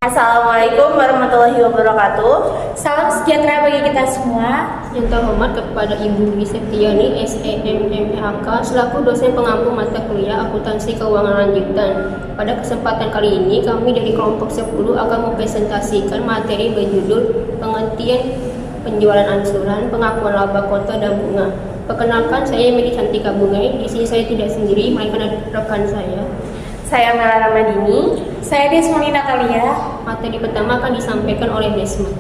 Assalamualaikum warahmatullahi wabarakatuh. Salam sejahtera bagi kita semua. Yang terhormat kepada Ibu Dwi Septiani, SEMMHK, selaku dosen pengampu mata kuliah akuntansi keuangan lanjutan. Pada kesempatan kali ini, kami dari kelompok 10 akan mempresentasikan materi berjudul pengertian penjualan angsuran, pengakuan laba kontra dan bunga. Perkenalkan, saya Medi Cantika Bungai. Di sini saya tidak sendiri, melainkan ada rekan saya. Saya Mela Ramadini. Saya Desmoni Natalia. Materi pertama akan disampaikan oleh Desmond.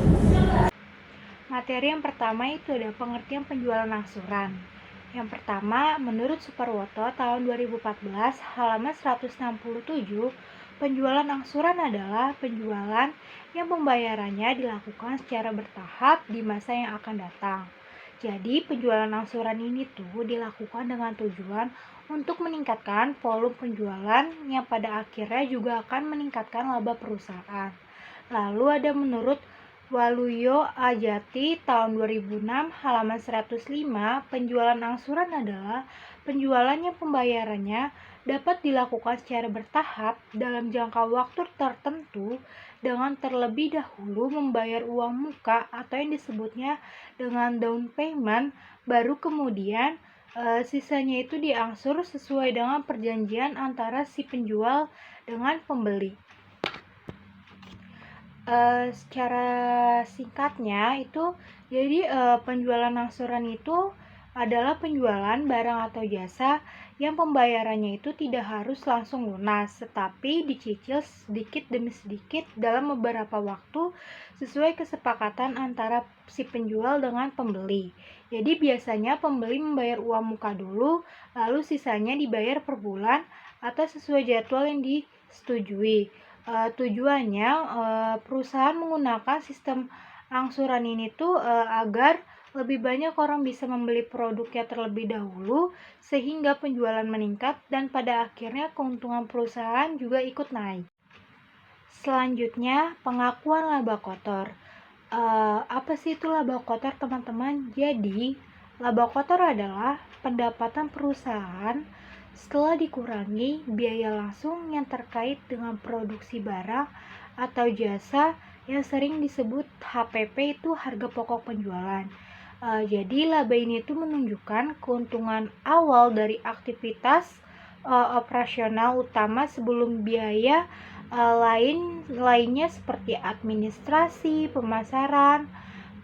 Materi yang pertama itu ada pengertian penjualan angsuran. Yang pertama, menurut Superwoto tahun 2014 halaman 167, penjualan angsuran adalah penjualan yang pembayarannya dilakukan secara bertahap di masa yang akan datang. Jadi, penjualan angsuran ini tuh dilakukan dengan tujuan untuk meningkatkan volume penjualan yang pada akhirnya juga akan meningkatkan laba perusahaan. Lalu ada menurut Waluyo Ajati tahun 2006 halaman 105, penjualan angsuran adalah penjualan yang pembayarannya dapat dilakukan secara bertahap dalam jangka waktu tertentu dengan terlebih dahulu membayar uang muka atau yang disebutnya dengan down payment, baru kemudian sisanya itu diangsur sesuai dengan perjanjian antara si penjual dengan pembeli. Secara singkatnya itu jadi penjualan angsuran itu adalah penjualan barang atau jasa yang pembayarannya itu tidak harus langsung lunas, tetapi dicicil sedikit demi sedikit dalam beberapa waktu sesuai kesepakatan antara si penjual dengan pembeli. Jadi biasanya pembeli membayar uang muka dulu, lalu sisanya dibayar per bulan atau sesuai jadwal yang disetujui. Tujuannya perusahaan menggunakan sistem angsuran ini tuh agar lebih banyak orang bisa membeli produknya terlebih dahulu sehingga penjualan meningkat dan pada akhirnya keuntungan perusahaan juga ikut naik. Selanjutnya, pengakuan laba kotor. Apa sih itu laba kotor, teman-teman? Jadi, laba kotor adalah pendapatan perusahaan setelah dikurangi biaya langsung yang terkait dengan produksi barang atau jasa yang sering disebut HPP, itu harga pokok penjualan. Jadi laba ini tuh menunjukkan keuntungan awal dari aktivitas operasional utama sebelum biaya lainnya seperti administrasi, pemasaran,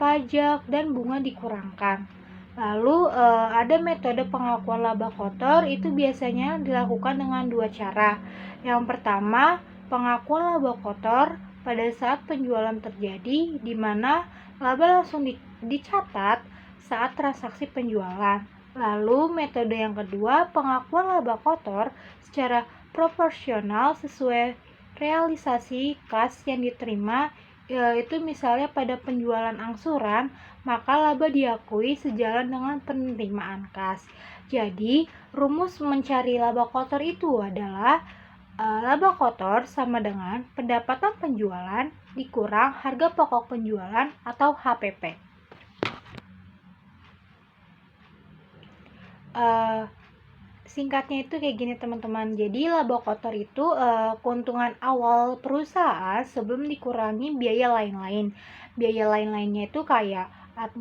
pajak, dan bunga dikurangkan. Lalu ada metode pengakuan laba kotor, itu biasanya dilakukan dengan dua cara. Yang pertama, pengakuan laba kotor pada saat penjualan terjadi di mana laba langsung dicatat saat transaksi penjualan. Lalu metode yang kedua, pengakuan laba kotor secara proporsional sesuai realisasi kas yang diterima, yaitu misalnya pada penjualan angsuran, maka laba diakui sejalan dengan penerimaan kas. Jadi, rumus mencari laba kotor itu adalah laba kotor sama dengan pendapatan penjualan dikurang harga pokok penjualan atau HPP. Singkatnya itu kayak gini, teman-teman. Jadi laba kotor itu keuntungan awal perusahaan sebelum dikurangi biaya lain-lain. Biaya lain-lainnya itu kayak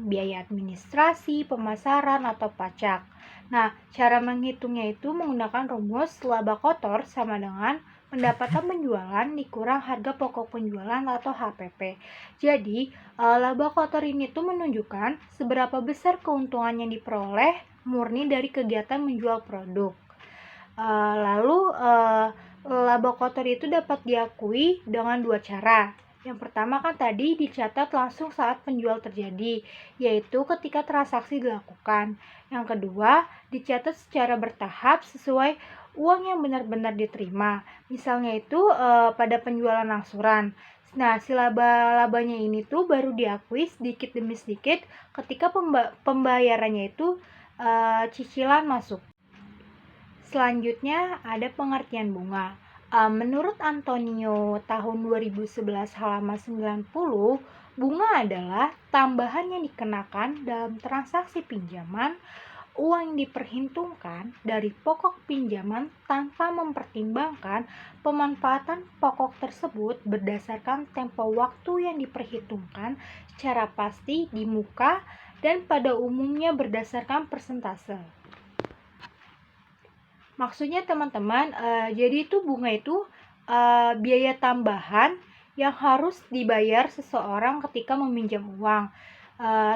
biaya administrasi, pemasaran, atau pajak. Nah, cara menghitungnya itu menggunakan rumus laba kotor sama dengan pendapatan penjualan dikurang harga pokok penjualan atau HPP. Jadi, laba kotor ini tuh menunjukkan seberapa besar keuntungan yang diperoleh murni dari kegiatan menjual produk. Lalu laba kotor itu dapat diakui dengan dua cara. Yang pertama kan tadi dicatat langsung saat penjual terjadi, yaitu ketika transaksi dilakukan. Yang kedua, dicatat secara bertahap sesuai uang yang benar-benar diterima. Misalnya itu pada penjualan angsuran. Nah, si laba-labanya ini tuh baru diakui sedikit demi sedikit ketika pembayarannya itu cicilan masuk. Selanjutnya ada pengertian bunga. Menurut Antonio tahun 2011 halaman 90, bunga adalah tambahan yang dikenakan dalam transaksi pinjaman uang yang diperhitungkan dari pokok pinjaman tanpa mempertimbangkan pemanfaatan pokok tersebut berdasarkan tempo waktu yang diperhitungkan secara pasti di muka dan pada umumnya berdasarkan persentase. Maksudnya teman-teman, jadi itu bunga itu biaya tambahan yang harus dibayar seseorang ketika meminjam uang.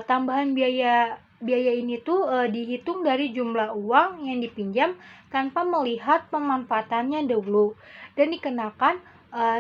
Tambahan biaya ini tuh dihitung dari jumlah uang yang dipinjam tanpa melihat pemanfaatannya dahulu dan dikenakan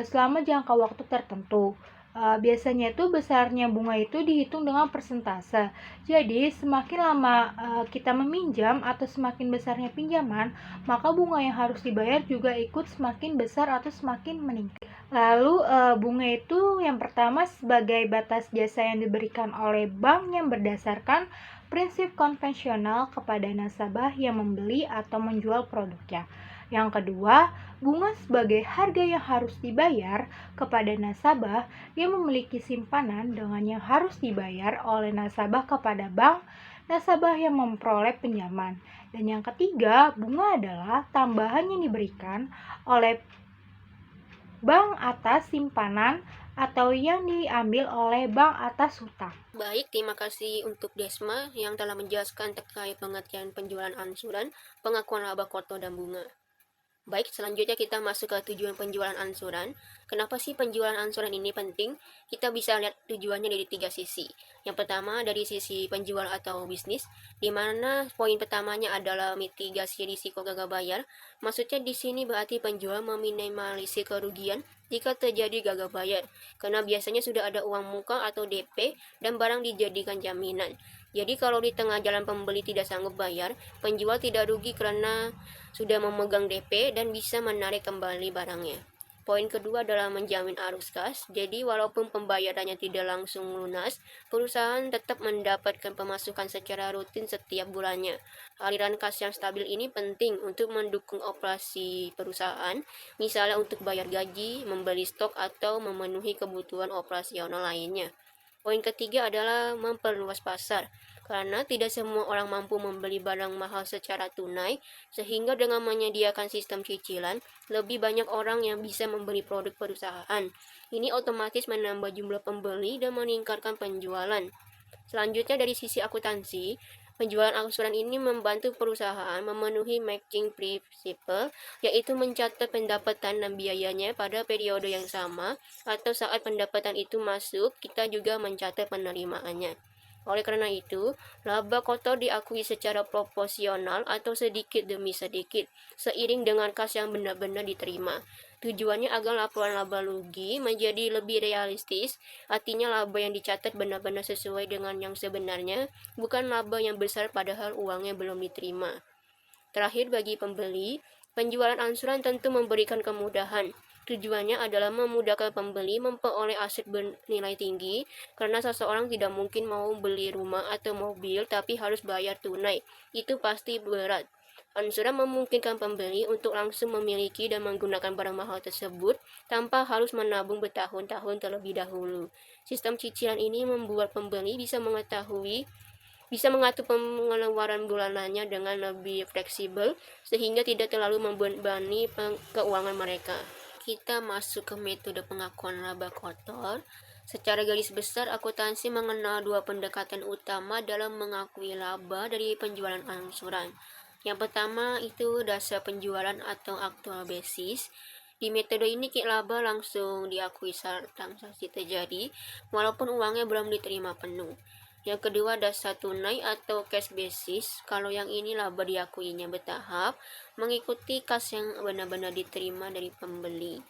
selama jangka waktu tertentu. Biasanya itu besarnya bunga itu dihitung dengan persentase. Jadi semakin lama kita meminjam atau semakin besarnya pinjaman, maka bunga yang harus dibayar juga ikut semakin besar atau semakin meningkat. Lalu bunga itu yang pertama sebagai batas jasa yang diberikan oleh bank yang berdasarkan prinsip konvensional kepada nasabah yang membeli atau menjual produknya. Yang kedua, bunga sebagai harga yang harus dibayar kepada nasabah yang memiliki simpanan dengan yang harus dibayar oleh nasabah kepada bank nasabah yang memperoleh pinjaman. Dan yang ketiga, bunga adalah tambahan yang diberikan oleh bank atas simpanan atau yang diambil oleh bank atas hutang. Baik, terima kasih untuk Desma yang telah menjelaskan terkait pengertian penjualan angsuran, pengakuan laba kotor dan bunga. Baik, selanjutnya kita masuk ke tujuan penjualan angsuran. Kenapa sih penjualan angsuran ini penting? Kita bisa lihat tujuannya dari 3 sisi. Yang pertama dari sisi penjual atau bisnis, di mana poin pertamanya adalah mitigasi risiko gagal bayar. Maksudnya di sini berarti penjual meminimalisir kerugian jika terjadi gagal bayar, karena biasanya sudah ada uang muka atau DP dan barang dijadikan jaminan. Jadi kalau di tengah jalan pembeli tidak sanggup bayar, penjual tidak rugi karena sudah memegang DP dan bisa menarik kembali barangnya. Poin kedua adalah menjamin arus kas. Jadi walaupun pembayarannya tidak langsung lunas, perusahaan tetap mendapatkan pemasukan secara rutin setiap bulannya. Aliran kas yang stabil ini penting untuk mendukung operasi perusahaan, misalnya untuk bayar gaji, membeli stok, atau memenuhi kebutuhan operasional lainnya. Poin ketiga adalah memperluas pasar, karena tidak semua orang mampu membeli barang mahal secara tunai, sehingga dengan menyediakan sistem cicilan, lebih banyak orang yang bisa membeli produk perusahaan. Ini otomatis menambah jumlah pembeli dan meningkatkan penjualan. Selanjutnya dari sisi akuntansi, penjualan angsuran ini membantu perusahaan memenuhi matching principle, yaitu mencatat pendapatan dan biayanya pada periode yang sama, atau saat pendapatan itu masuk, kita juga mencatat penerimaannya. Oleh karena itu, laba kotor diakui secara proporsional atau sedikit demi sedikit, seiring dengan kas yang benar-benar diterima. Tujuannya agar laporan laba rugi menjadi lebih realistis, artinya laba yang dicatat benar-benar sesuai dengan yang sebenarnya, bukan laba yang besar padahal uangnya belum diterima. Terakhir, bagi pembeli, penjualan angsuran tentu memberikan kemudahan. Tujuannya adalah memudahkan pembeli memperoleh aset bernilai tinggi, karena seseorang tidak mungkin mau beli rumah atau mobil tapi harus bayar tunai. Itu pasti berat. Angsuran memungkinkan pembeli untuk langsung memiliki dan menggunakan barang mahal tersebut tanpa harus menabung bertahun-tahun terlebih dahulu. Sistem cicilan ini membuat pembeli bisa mengatur pengeluaran bulanannya dengan lebih fleksibel, sehingga tidak terlalu membebani keuangan mereka. Kita masuk ke metode pengakuan laba kotor. Secara garis besar, akuntansi mengenal 2 pendekatan utama dalam mengakui laba dari penjualan angsuran. Yang pertama itu dasar penjualan atau actual basis. Di metode ini laba langsung diakui saat transaksi terjadi, walaupun uangnya belum diterima penuh. Yang kedua dasar tunai atau cash basis. Kalau yang ini laba diakuinya bertahap, mengikuti kas yang benar-benar diterima dari pembeli.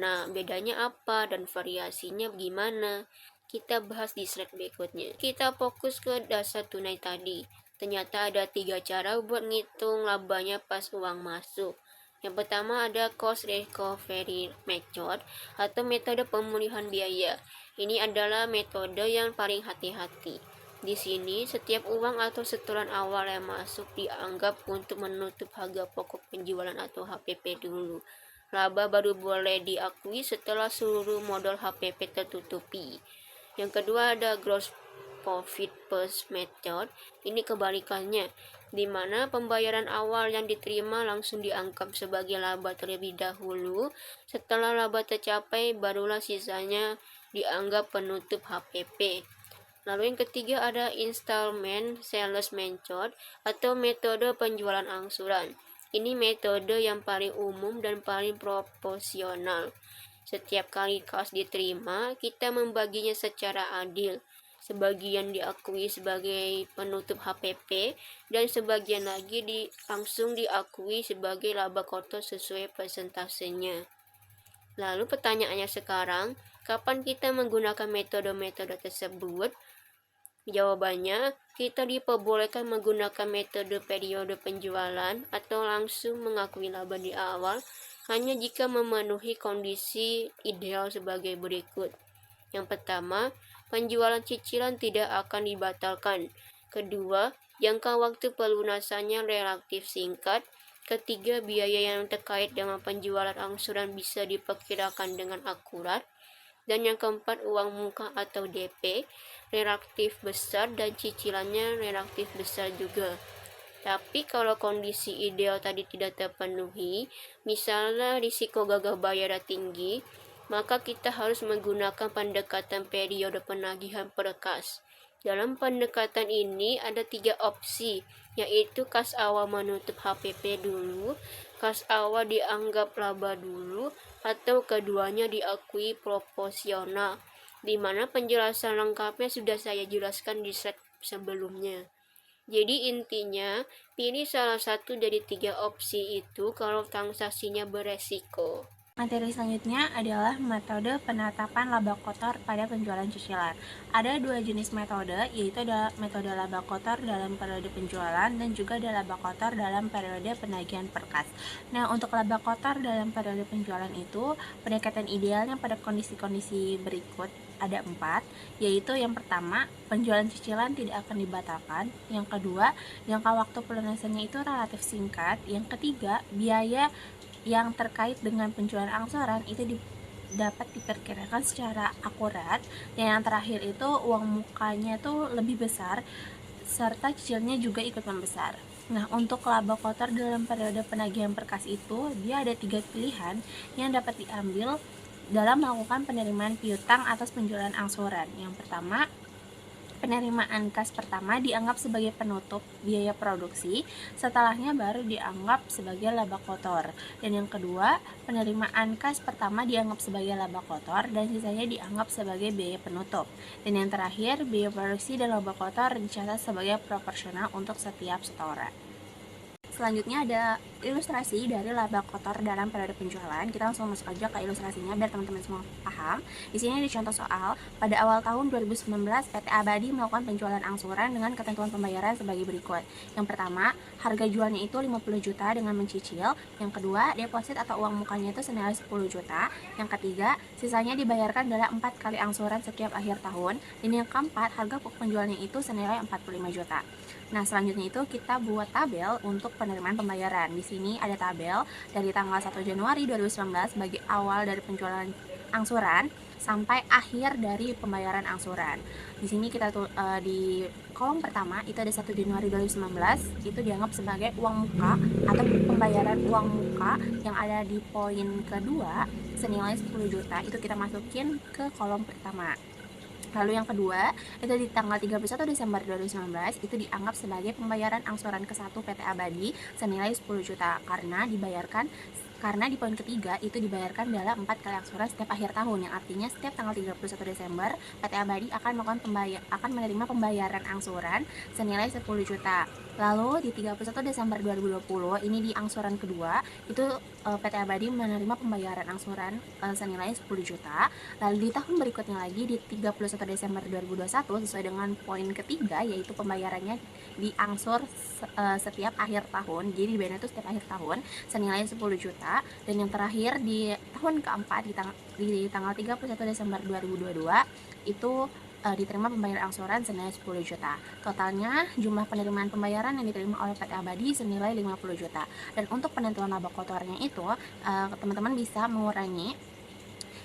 Nah, bedanya apa dan variasinya bagaimana? Kita bahas di slide berikutnya. Kita fokus ke dasar tunai tadi. Ternyata ada 3 cara buat ngitung labanya pas uang masuk. Yang pertama ada cost recovery method atau metode pemulihan biaya. Ini adalah metode yang paling hati-hati. Di sini, setiap uang atau setoran awal yang masuk dianggap untuk menutup harga pokok penjualan atau HPP dulu. Laba baru boleh diakui setelah seluruh modal HPP tertutupi. Yang kedua ada gross profit first method. Ini kebalikannya. di mana pembayaran awal yang diterima langsung dianggap sebagai laba terlebih dahulu. Setelah laba tercapai, barulah sisanya dianggap penutup HPP. Lalu yang ketiga ada installment sales method atau metode penjualan angsuran. Ini metode yang paling umum dan paling proporsional. Setiap kali kas diterima, kita membaginya secara adil. Sebagian diakui sebagai penutup HPP dan sebagian lagi langsung diakui sebagai laba kotor sesuai persentasenya. Lalu pertanyaannya sekarang, kapan kita menggunakan metode-metode tersebut? Jawabannya, kita diperbolehkan menggunakan metode periode penjualan atau langsung mengakui laba di awal hanya jika memenuhi kondisi ideal sebagai berikut. Yang pertama, penjualan cicilan tidak akan dibatalkan. Kedua, jangka waktu pelunasannya relatif singkat. Ketiga, biaya yang terkait dengan penjualan angsuran bisa diperkirakan dengan akurat. Dan yang keempat, uang muka atau DP relatif besar dan cicilannya relatif besar juga. Tapi kalau kondisi ideal tadi tidak terpenuhi, misalnya risiko gagal bayar tinggi, maka kita harus menggunakan pendekatan periode penagihan per kas. Dalam pendekatan ini ada 3 opsi, yaitu kas awal menutup HPP dulu, kas awal dianggap laba dulu, atau keduanya diakui proporsional, di mana penjelasan lengkapnya sudah saya jelaskan di slide sebelumnya. Jadi intinya, pilih salah satu dari 3 opsi itu kalau transaksinya beresiko. Materi selanjutnya adalah metode penetapan laba kotor pada penjualan cicilan. Ada 2 jenis metode, yaitu ada metode laba kotor dalam periode penjualan dan juga ada laba kotor dalam periode penagihan per kas. Nah, untuk laba kotor dalam periode penjualan itu, pendekatan idealnya pada kondisi-kondisi berikut ada 4, yaitu yang pertama, penjualan cicilan tidak akan dibatalkan. Yang kedua, jangka waktu pelunasannya itu relatif singkat. Yang ketiga, biaya yang terkait dengan penjualan angsuran itu dapat diperkirakan secara akurat. Dan yang terakhir itu uang mukanya tuh lebih besar serta cicilnya juga ikut membesar. Nah, untuk laba kotor dalam periode penagihan per kas itu dia ada 3 pilihan yang dapat diambil dalam melakukan penerimaan piutang atas penjualan angsuran. Yang pertama, penerimaan kas pertama dianggap sebagai penutup biaya produksi, setelahnya baru dianggap sebagai laba kotor. Dan yang kedua, penerimaan kas pertama dianggap sebagai laba kotor dan sisanya dianggap sebagai biaya penutup. Dan yang terakhir, biaya produksi dan laba kotor dicatat sebagai proporsional untuk setiap setoran. Selanjutnya ada ilustrasi dari laba kotor dalam periode penjualan. Kita langsung masuk aja ke ilustrasinya biar teman-teman semua paham. Di sini ada contoh soal. Pada awal tahun 2019, PT Abadi melakukan penjualan angsuran dengan ketentuan pembayaran sebagai berikut. Yang pertama, harga jualnya itu 50 juta dengan mencicil. Yang kedua, deposit atau uang mukanya itu senilai 10 juta. Yang ketiga, sisanya dibayarkan dalam 4 kali angsuran setiap akhir tahun. Dan yang keempat, harga pokok penjualnya itu senilai 45 juta. Nah, selanjutnya itu kita buat tabel untuk penerimaan pembayaran. Di sini ada tabel dari tanggal 1 Januari 2019 sebagai awal dari penjualan angsuran sampai akhir dari pembayaran angsuran. Di sini kita di kolom pertama itu ada 1 Januari 2019 itu dianggap sebagai uang muka atau pembayaran uang muka yang ada di poin kedua senilai 10 juta. Itu kita masukin ke kolom pertama. Lalu yang kedua, itu di tanggal 31 Desember 2019 itu dianggap sebagai pembayaran angsuran ke-1 PT Abadi senilai 10 juta karena di poin ketiga itu dibayarkan dalam 4 kali angsuran setiap akhir tahun, yang artinya setiap tanggal 31 Desember PT Abadi akan menerima pembayaran angsuran senilai 10 juta. Lalu di 31 Desember 2020 ini di angsuran kedua itu PT Abadi menerima pembayaran angsuran senilai 10 juta. Lalu di tahun berikutnya lagi di 31 Desember 2021 sesuai dengan poin ketiga yaitu pembayarannya diangsur setiap akhir tahun. Jadi dibayarnya itu setiap akhir tahun senilai 10 juta. Dan yang terakhir di tahun keempat di tanggal 31 Desember 2022 itu diterima pembayaran angsuran senilai 10 juta. Totalnya jumlah penerimaan pembayaran yang diterima oleh PT Abadi senilai 50 juta. Dan untuk penentuan laba kotornya itu teman-teman bisa mengurangi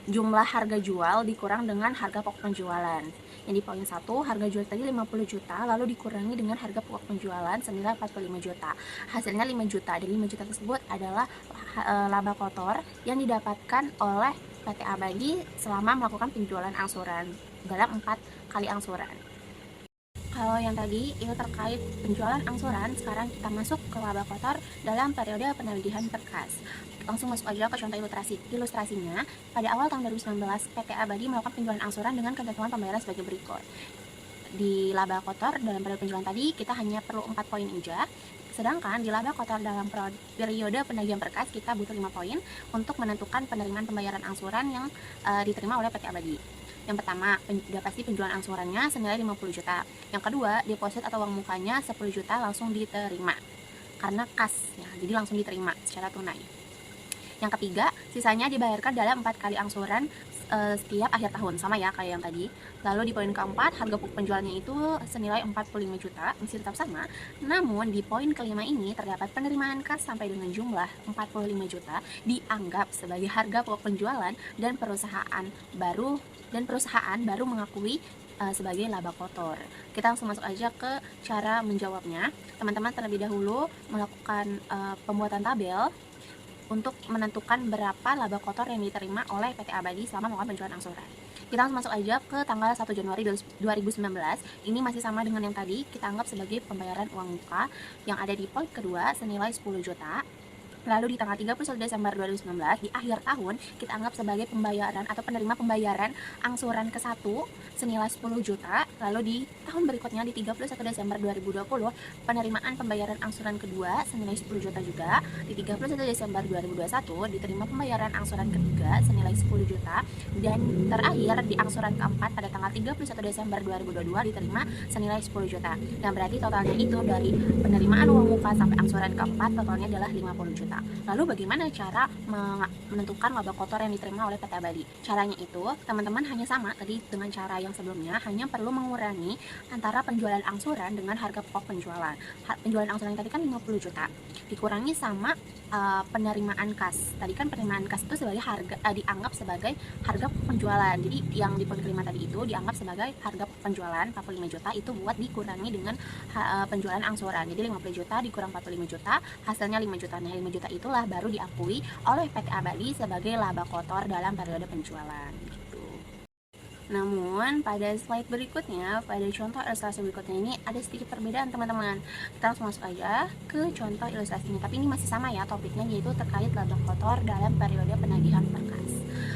jumlah harga jual dikurang dengan harga pokok penjualan. Yang di poin 1, harga jual tadi 50 juta, lalu dikurangi dengan harga pokok penjualan senilai 45 juta. Hasilnya 5 juta, dan 5 juta tersebut adalah laba kotor yang didapatkan oleh PT Abadi selama melakukan penjualan angsuran dalam 4 kali angsuran. Kalau yang tadi itu terkait penjualan angsuran, sekarang kita masuk ke laba kotor dalam periode penagihan berkas. Langsung masuk aja ke contoh ilustrasinya. Pada awal tahun 2019, PT Abadi melakukan penjualan angsuran dengan ketentuan pembayaran sebagai berikut. Di laba kotor dalam periode penjualan tadi, kita hanya perlu 4 poin aja. Sedangkan di laba kotor dalam periode penagihan berkas, kita butuh 5 poin untuk menentukan penerimaan pembayaran angsuran yang diterima oleh PT Abadi. Yang pertama, udah pasti penjualan angsurannya senilai 50 juta. Yang kedua, deposit atau uang mukanya 10 juta langsung diterima karena kas ya, jadi langsung diterima secara tunai. Yang ketiga, sisanya dibayarkan dalam 4 kali angsuran setiap akhir tahun, sama ya kayak yang tadi. Lalu di poin keempat, harga pokok penjualnya itu senilai 45 juta, masih tetap sama. Namun di poin kelima ini terdapat penerimaan kas sampai dengan jumlah 45 juta dianggap sebagai harga pokok penjualan dan perusahaan baru mengakui sebagai laba kotor. Kita langsung masuk aja ke cara menjawabnya. Teman-teman terlebih dahulu melakukan pembuatan tabel untuk menentukan berapa laba kotor yang diterima oleh PT Abadi selama melakukan penjualan angsuran. Kita langsung masuk aja ke tanggal 1 Januari 2019. Ini masih sama dengan yang tadi, kita anggap sebagai pembayaran uang muka yang ada di poin kedua senilai 10 juta. Lalu di tanggal 31 Desember 2019, di akhir tahun, kita anggap sebagai pembayaran atau penerima pembayaran angsuran ke-1 senilai 10 juta. Lalu di tahun berikutnya, di 31 Desember 2020, penerimaan pembayaran angsuran kedua senilai 10 juta juga. Di 31 Desember 2021, diterima pembayaran angsuran ketiga senilai 10 juta. Dan terakhir, di angsuran keempat pada tanggal 31 Desember 2022, diterima senilai 10 juta. Nah, berarti totalnya itu dari penerimaan uang muka sampai angsuran keempat, totalnya adalah 50 juta. Lalu bagaimana cara menentukan laba kotor yang diterima oleh PT Abadi? Caranya itu, teman-teman hanya sama tadi dengan cara yang sebelumnya, hanya perlu mengurangi antara penjualan angsuran dengan harga pokok penjualan. Penjualan angsuran tadi kan 50 juta, dikurangi sama penerimaan kas. Tadi kan penerimaan kas itu sebagai harga dianggap sebagai harga penjualan. Jadi yang di poin kelima tadi itu dianggap sebagai harga penjualan 45 juta, itu buat dikurangi dengan penjualan angsuran. Jadi 50 juta dikurang 45 juta, hasilnya 5 juta. Nah, 5 juta itulah baru diakui oleh PT Abadi sebagai laba kotor dalam periode penjualan gitu. Namun pada slide berikutnya, pada contoh ilustrasi berikutnya ini ada sedikit perbedaan teman-teman. Kita langsung masuk aja ke contoh ilustrasinya, tapi ini masih sama ya topiknya, yaitu terkait laba kotor dalam periode penagihan berkas.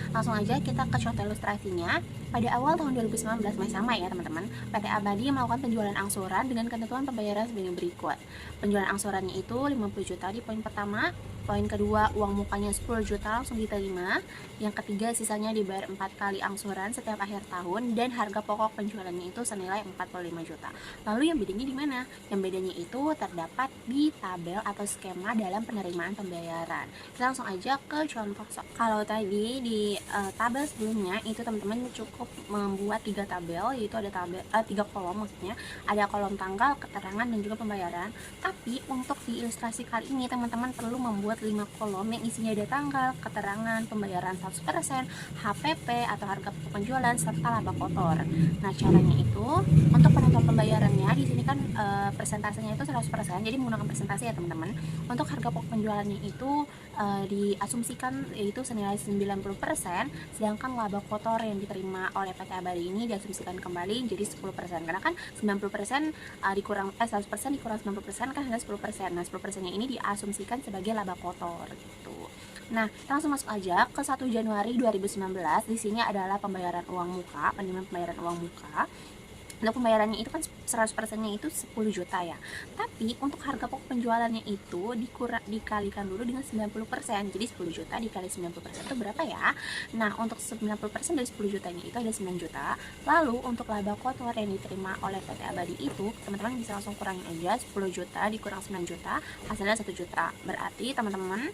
Langsung aja kita ke contoh ilustrasinya. Pada awal tahun 2019 masih sama ya teman-teman, PT Abadi melakukan penjualan angsuran dengan ketentuan pembayaran sebagai berikut. Penjualan angsurannya itu 50 juta di poin pertama, poin kedua uang mukanya 10 juta langsung diterima, yang ketiga sisanya dibayar 4 kali angsuran setiap akhir tahun, dan harga pokok penjualannya itu senilai 45 juta. Lalu yang bedanya di mana? Yang bedanya itu terdapat di tabel atau skema dalam penerimaan pembayaran. Kita langsung aja ke contoh. Kalau tadi di tabel sebelumnya itu teman-teman cukup membuat 3 tabel, yaitu ada tabel 3 kolom maksudnya, ada kolom tanggal, keterangan, dan juga pembayaran. Tapi untuk di ilustrasi kali ini teman-teman perlu membuat 5 kolom yang isinya ada tanggal, keterangan, pembayaran 100%, HPP atau harga pokok penjualan, serta laba kotor. Nah, caranya itu untuk penentuan pembayarannya di sini kan persentasenya itu 100%, jadi menggunakan persentase ya teman-teman. Untuk harga pokok penjualannya itu diasumsikan yaitu senilai 90%, sedangkan laba kotor yang diterima oleh PT Abadi ini diasumsikan kembali jadi 10%, karena kan 90% dikurang 100% dikurang 90% kan ada 10%. Nah, 10%-nya ini diasumsikan sebagai laba kotor gitu. Nah, kita langsung masuk aja ke 1 Januari 2019. Di sini adalah pembayaran uang muka, penerimaan pembayaran uang muka. Untuk pembayarannya itu kan 100%-nya itu 10 juta ya. Tapi untuk harga pokok penjualannya itu dikalikan dulu dengan 90%. Jadi 10 juta dikali 90% itu berapa ya? Nah, untuk 90% dari 10 jutanya itu ada 9 juta. Lalu untuk laba kotor yang diterima oleh PT Abadi itu, teman-teman bisa langsung kurangin aja, 10 juta dikurang 9 juta, hasilnya 1 juta. Berarti teman-teman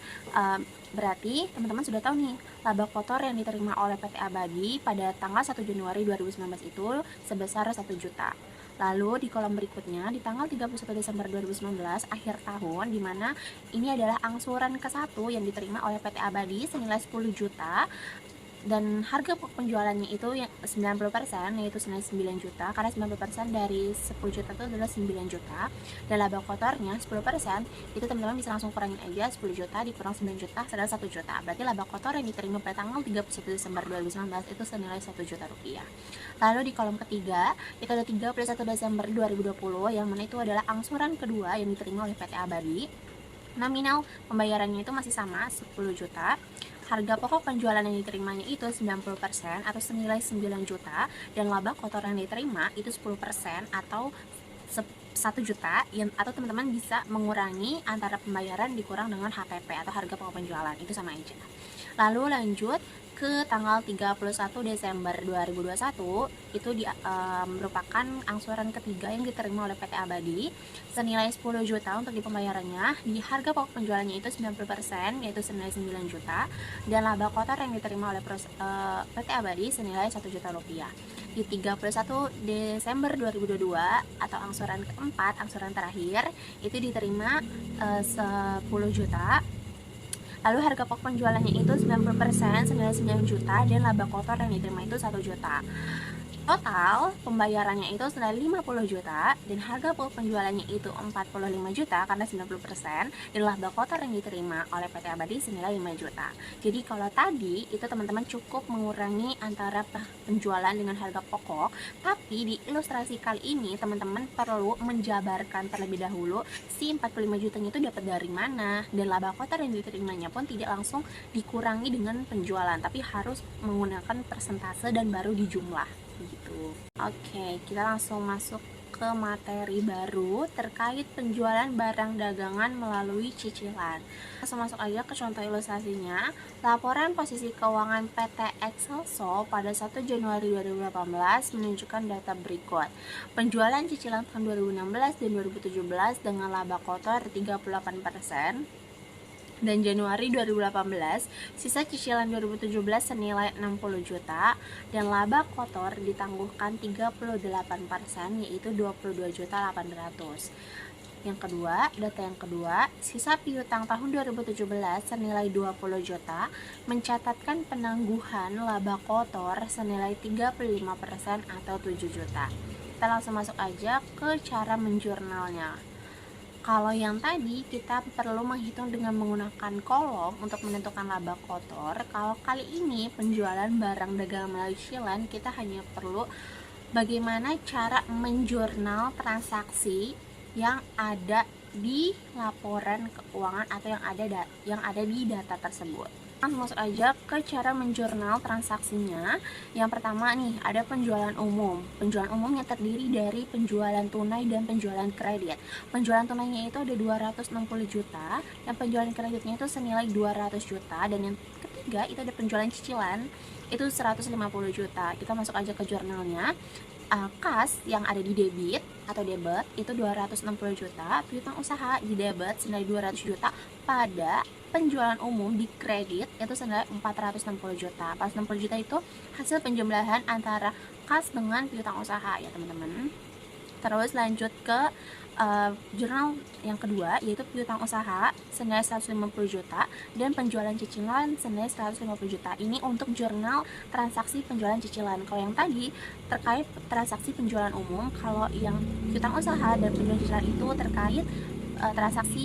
sudah tahu nih, laba kotor yang diterima oleh PT Abadi pada tanggal 1 Januari 2019 itu sebesar 1 juta. Lalu di kolom berikutnya di tanggal 31 Desember 2019 akhir tahun, dimana ini adalah angsuran ke-1 yang diterima oleh PT Abadi senilai 10 juta. dan harga penjualannya itu yang 90% yaitu senilai 9 juta, karena 90% dari 10 juta itu adalah 9 juta, dan laba kotornya 10% itu teman-teman bisa langsung kurangin aja, 10 juta dikurang 9 juta adalah 1 juta, berarti laba kotor yang diterima pada tanggal 31 Desember 2019 itu senilai 1 juta rupiah. Lalu di kolom ketiga itu ada 31 Desember 2020 yang mana itu adalah angsuran kedua yang diterima oleh PT Abadi. Nominal pembayarannya itu masih sama 10 juta. Harga pokok penjualan yang diterimanya itu 90% atau senilai 9 juta, dan laba kotor yang diterima itu 10% atau 1 juta, atau teman-teman bisa mengurangi antara pembayaran dikurang dengan HPP atau harga pokok penjualan, itu sama aja. Lalu lanjut ke tanggal 31 Desember 2021 itu merupakan angsuran ketiga yang diterima oleh PT Abadi senilai 10 juta untuk di pembayarannya. Di harga pokok penjualannya itu 90% yaitu senilai 9 juta, dan laba kotor yang diterima oleh PT Abadi senilai 1 juta rupiah. Di 31 Desember 2022 atau angsuran keempat, angsuran terakhir itu diterima 10 juta. Lalu harga pokok penjualannya itu 90% senilai 9 juta, dan laba kotor yang diterima itu 1 juta. Total pembayarannya itu senilai 50 juta, dan harga pokok penjualannya itu 45 juta karena 90%, dan laba kotor yang diterima oleh PT Abadi senilai 5 juta. Jadi kalau tadi itu teman-teman cukup mengurangi antara penjualan dengan harga pokok, tapi di ilustrasi kali ini teman-teman perlu menjabarkan terlebih dahulu si 45 jutanya itu dapat dari mana, dan laba kotor yang diterimanya pun tidak langsung dikurangi dengan penjualan, tapi harus menggunakan persentase dan baru dijumlah gitu. Oke, kita langsung masuk ke materi baru terkait penjualan barang dagangan melalui cicilan. Langsung masuk aja ke contoh ilustrasinya. Laporan posisi keuangan PT Excelso pada 1 Januari 2018 menunjukkan data berikut. Penjualan cicilan tahun 2016 dan 2017 dengan laba kotor 38%. Dan Januari 2018 sisa cicilan 2017 senilai 60 juta, dan laba kotor ditangguhkan 38% yaitu 22.800. Yang kedua, data yang kedua, sisa piutang tahun 2017 senilai 20 juta mencatatkan penangguhan laba kotor senilai 35% atau 7 juta. Kita langsung masuk aja ke cara menjurnalnya. Kalau yang tadi kita perlu menghitung dengan menggunakan kolom untuk menentukan laba kotor. Kalau kali ini penjualan barang dagangan melalui cicilan, kita hanya perlu bagaimana cara menjurnal transaksi yang ada di laporan keuangan atau yang ada di data tersebut. Langsung aja ke cara menjurnal transaksinya. Yang pertama nih, ada penjualan umum. Penjualan umum yang terdiri dari penjualan tunai dan penjualan kredit. Penjualan tunainya itu ada 260 juta, dan penjualan kreditnya itu senilai 200 juta, dan yang ketiga itu ada penjualan cicilan itu 150 juta. Kita masuk aja ke jurnalnya. Kas yang ada di debit atau debit itu 260 juta, piutang usaha di debit senilai 200 juta, pada penjualan umum di kredit itu senilai 460 juta. 460 juta itu hasil penjumlahan antara kas dengan piutang usaha ya teman-teman. Terus lanjut ke jurnal yang kedua, yaitu piutang usaha senilai 150 juta dan penjualan cicilan senilai 150 juta. Ini untuk jurnal transaksi penjualan cicilan. Kalau yang tadi terkait transaksi penjualan umum, kalau yang piutang usaha dan penjualan cicilan itu terkait transaksi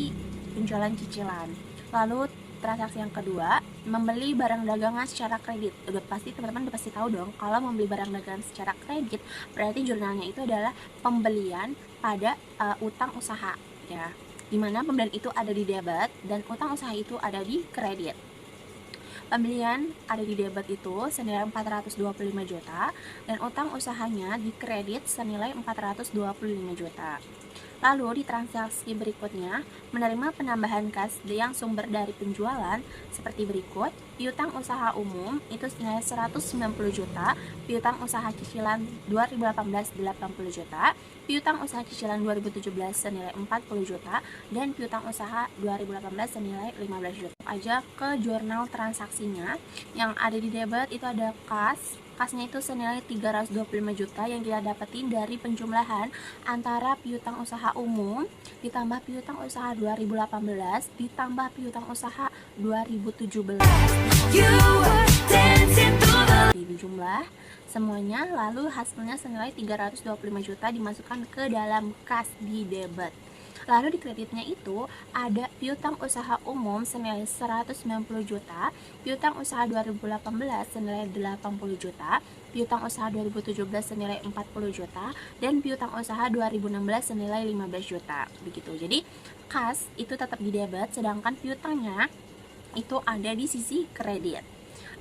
penjualan cicilan. Lalu transaksi yang kedua, membeli barang dagangan secara kredit. Udah pasti teman-teman udah pasti tahu dong, kalau membeli barang dagangan secara kredit berarti jurnalnya itu adalah pembelian pada utang usaha ya. Dimana pembelian itu ada di debit dan utang usaha itu ada di kredit. Pembelian ada di debit itu senilai 425 juta dan utang usahanya di kredit senilai 425 juta. Lalu di transaksi berikutnya, menerima penambahan kas yang sumber dari penjualan seperti berikut. Piutang usaha umum itu senilai 190 juta, piutang usaha cicilan 2018 80 juta, piutang usaha cicilan 2017 senilai 40 juta, dan piutang usaha 2018 senilai 15 juta. Aja ke jurnal transaksinya. Yang ada di debit itu ada kasnya itu senilai 325 juta yang kita dapetin dari penjumlahan antara piutang usaha umum ditambah piutang usaha 2018 ditambah piutang usaha 2017. di jumlah semuanya, lalu hasilnya senilai 325 juta dimasukkan ke dalam kas di debit. Lalu di kreditnya itu ada piutang usaha umum senilai 190 juta, piutang usaha 2018 senilai 80 juta, piutang usaha 2017 senilai 40 juta, dan piutang usaha 2016 senilai 15 juta. Begitu. Jadi kas itu tetap di debit, sedangkan piutangnya itu ada di sisi kredit.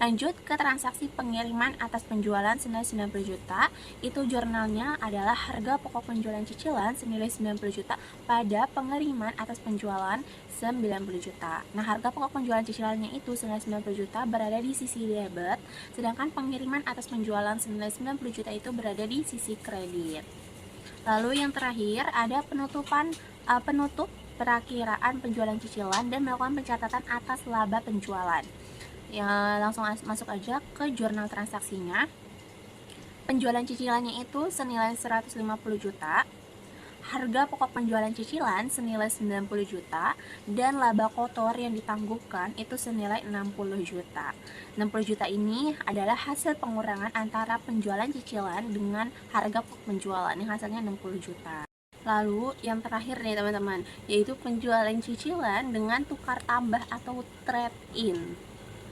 Lanjut ke transaksi pengiriman atas penjualan senilai 90 juta. Itu jurnalnya adalah harga pokok penjualan cicilan senilai 90 juta pada pengiriman atas penjualan 90 juta. Nah, harga pokok penjualan cicilannya itu senilai 90 juta berada di sisi debit, sedangkan pengiriman atas penjualan senilai 90 juta itu berada di sisi kredit. Lalu yang terakhir ada penutup perakiraan penjualan cicilan dan melakukan pencatatan atas laba penjualan. Ya, langsung masuk aja ke jurnal transaksinya. Penjualan cicilannya itu senilai 150 juta, harga pokok penjualan cicilan senilai 90 juta, dan laba kotor yang ditangguhkan itu senilai 60 juta. 60 juta ini adalah hasil pengurangan antara penjualan cicilan dengan harga pokok penjualan yang hasilnya 60 juta. Lalu yang terakhir nih teman-teman, yaitu penjualan cicilan dengan tukar tambah atau trade-in.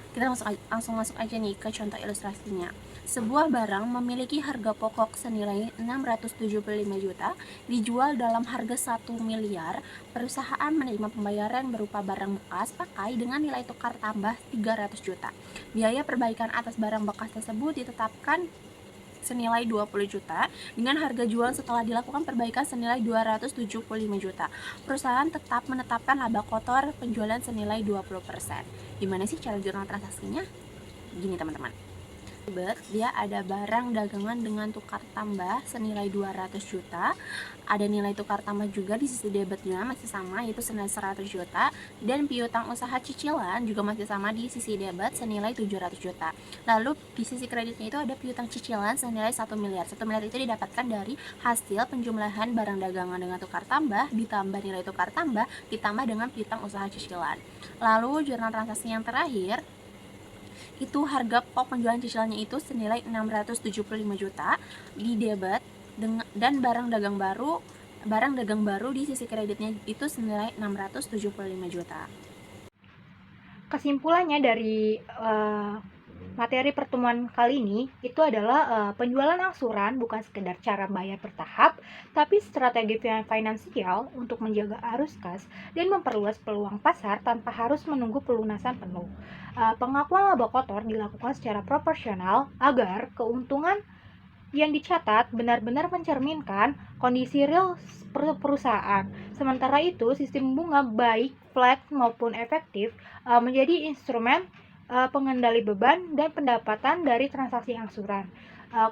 Kita langsung masuk aja nih ke contoh ilustrasinya. Sebuah barang memiliki harga pokok senilai 675 juta, dijual dalam harga 1 miliar. Perusahaan menerima pembayaran berupa barang bekas pakai dengan nilai tukar tambah 300 juta. Biaya perbaikan atas barang bekas tersebut ditetapkan senilai 20 juta dengan harga jual setelah dilakukan perbaikan senilai 275 juta. Perusahaan tetap menetapkan laba kotor penjualan senilai 20%. Gimana sih cara jurnal transaksinya? Gini teman-teman. Dia ada barang dagangan dengan tukar tambah senilai 200 juta, ada nilai tukar tambah juga di sisi debitnya masih sama yaitu senilai 100 juta, dan piutang usaha cicilan juga masih sama di sisi debit senilai 700 juta. Lalu di sisi kreditnya itu ada piutang cicilan senilai 1 miliar. 1 miliar itu didapatkan dari hasil penjumlahan barang dagangan dengan tukar tambah ditambah nilai tukar tambah ditambah dengan piutang usaha cicilan. Lalu jurnal transaksi yang terakhir itu harga pokok penjualan cicilannya itu senilai 675 juta di debit dan barang dagang baru di sisi kreditnya itu senilai 675 juta. Kesimpulannya dari materi pertemuan kali ini itu adalah penjualan angsuran bukan sekedar cara bayar bertahap, tapi strategi finansial untuk menjaga arus kas dan memperluas peluang pasar tanpa harus menunggu pelunasan penuh. Pengakuan laba kotor dilakukan secara proporsional agar keuntungan yang dicatat benar-benar mencerminkan kondisi real perusahaan. Sementara itu, sistem bunga baik flat maupun efektif menjadi instrumen pengendali beban dan pendapatan dari transaksi angsuran.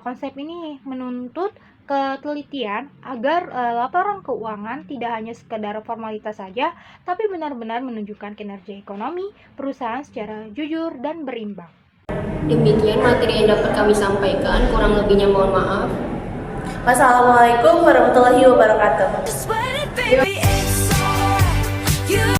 Konsep ini menuntut ketelitian agar laporan keuangan tidak hanya sekedar formalitas saja, tapi benar-benar menunjukkan kinerja ekonomi perusahaan secara jujur dan berimbang. Demikian materi yang dapat kami sampaikan, kurang lebihnya mohon maaf. Wassalamualaikum warahmatullahi wabarakatuh.